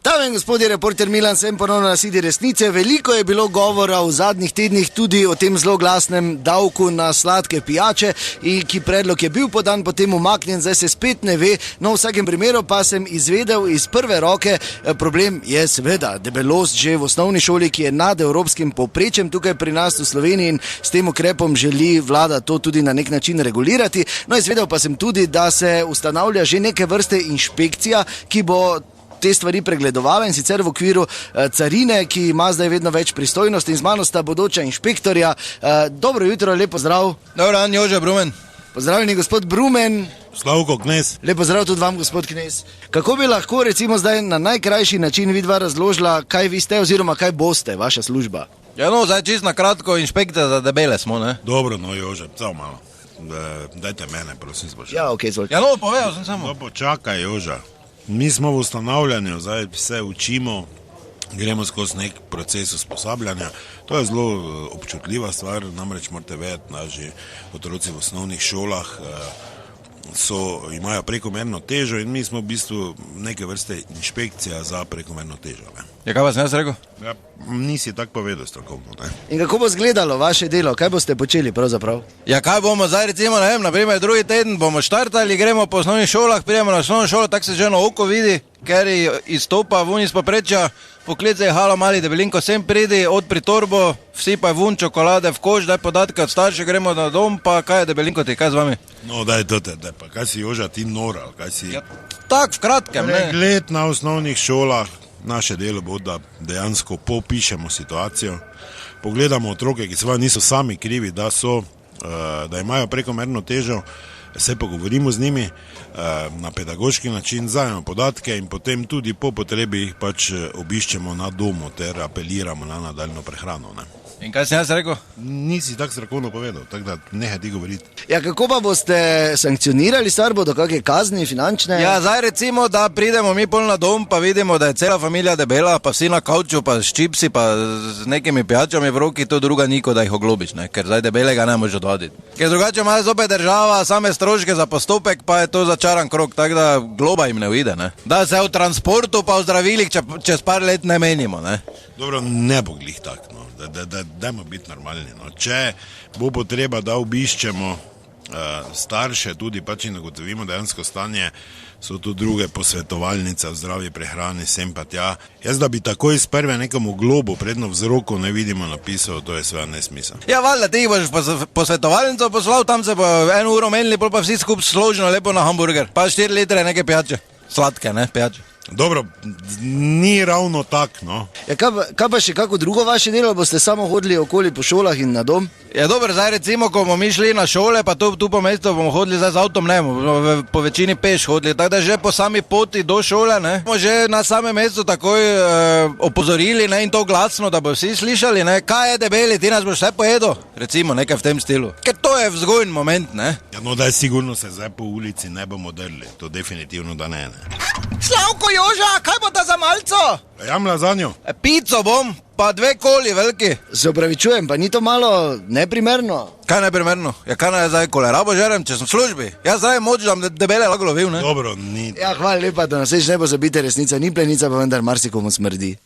Dame in gospodje, reporter Milan, sem ponovno na Sidi resnice. Veliko je bilo govora v zadnjih tednih tudi o tem zelo glasnem davku na sladke pijače, ki predlog je bil podan, potem umaknjen, zdaj se spet ne ve. No, v vsakem primeru pa sem izvedel iz prve roke, problem je seveda debelost že v osnovni šoli, ki je nad evropskim povprečjem tukaj pri nas v Sloveniji in s tem ukrepom želi vlada to tudi na nek način regulirati. No, izvedel pa sem tudi, da se ustanavlja že neke vrste inšpekcija, ki bo te stvari pregledovala in sicer v okviru carine, ki ima zdaj vedno več pristojnosti in z mano sta bodoča inšpektorja. Dobro jutro, lepo zdrav. Dobro dan, Jože Brumen. Pozdravljeni, gospod Brumen. Slavko Knez. Lepo zdrav tudi vam, gospod Knez. Kako bi lahko recimo zdaj na najkrajši način vidva razložila, kaj vi ste oziroma kaj boste, vaša služba? Ja, no, zdaj čisto na kratko, inšpektor za debele smo, ne? Dobro, no, Jože, samo malo. Dajte mene, prosim, spoštovati. Ja, okej, izvolite. Ja, no, povedal sem samo. No, počakaj, Joža. Mi smo v ustanavljanju, zdaj se učimo, gremo skozi nek proces usposabljanja. To je zelo občutljiva stvar, namreč morate vedeti, naši otroci v osnovnih šolah imajo prekomerno težo in mi smo v bistvu neke vrste inšpekcija za prekomerno težo. Ja, kaj pa sem jaz rekel? Ja, nisi tako povedal strokovno, ne? In kako bo izgledalo vaše delo? Kaj boste počeli pravzaprav? Ja, kaj bomo zdaj recimo, ne vem, naprimer drugi teden bomo štartali, gremo po osnovnih šolah, pridemo na osnovno šolo, tako se že na oko vidi, ker izstopa vun iz poprečja, poklice halo mali debelinko, sem pridi, odpri torbo, vsipaj vun čokolade v koš, daj podatke od staršev, gremo na dom, pa kaj je debelinko ti, kaj z vami? No, daj to te, pa kaj si, Joža, ti noral, kaj si? Ja, tak, v kratkem, ne? Pregled na osnovnih šolah, naše delo bo, da dejansko popišemo situacijo, pogledamo otroke, ki seveda niso sami krivi, da imajo prekomerno težo, se pogovorimo z njimi na pedagoški način, zajemo podatke in potem tudi po potrebi jih pač obiščemo na domu ter apeliramo na nadaljno prehrano, ne. In kaj sem jaz rekel? Nisi tako strokovno povedal, tako da nehaj ti govoriti. Ja, kako pa boste sankcionirali stvar, bodo kakšne kazni finančne? Ja, zdaj recimo, da pridemo mi pol na dom, pa vidimo, da je cela familija debela, pa vsi na kavču, pa s čipsi, pa z nekimi pijačami v roki, to druga niko, da jih oglobiš, ne? Ker zdaj debelega ne možeš odvaditi. Ker drugače ima zopet država same stroške za postopek, pa je to začaran krog, tako da globa jim ne uide, ne? Da se v transportu pa v zdravilih čez par let ne menimo, ne? Dobro, ne bo glih tak, no. Dajmo biti normalni, no. Če bo potreba, da obiščemo starše, tudi pač in ugotovimo dejansko stanje, so tu druge posvetovalnice v zdravi prehrani, sem pa tja. Jaz, da bi takoj iz prve nekomu globo, predno vzroku ne vidimo napisal, to je seveda nesmisel. Ja, valjda, ti boš posvetovalnico poslal, tam se bo 1 uro menili, pol pa vsi skup složeno lepo na hamburger, pa 4 litre neke pijače, sladke, ne, pijače. Dobro, ni ravno tak, no. Ja, kaj pa še kako drugo vaše delo? Boste samo hodili okoli po šolah in na dom? Ja, dobro, zdaj recimo, ko bomo mi šli na šole, pa tu po mestu bomo hodili zdaj z avtom, ne, bomo po večini peš hodili, tako da že po sami poti do šole, ne, bomo že na samem mestu takoj opozorili, ne, in to glasno, da bo vsi slišali, ne, kaj je debeli, ti nas boš vse pojedel, recimo, nekaj v tem stilu. Ker to je vzgojen moment, ne. Ja, no, daj sigurno se zdaj po ulici ne bomo drli, to definitivno da ne. Slavko, Joža, kaj bo ta za malco? Jam lazanjo. Pico bom, pa 2 koli veliki. Se opravičujem, pa ni to malo neprimerno? Kaj neprimerno? Ja, kaj naj zdaj kolerabo žerem, če sem v službi? Jaz zdaj moč, da debele lahko lovil, ne? Dobro, ni. Ja, hvala lepa, da nas več ne bo zabite, resnica ni plenica, pa vendar marsikomu smrdi.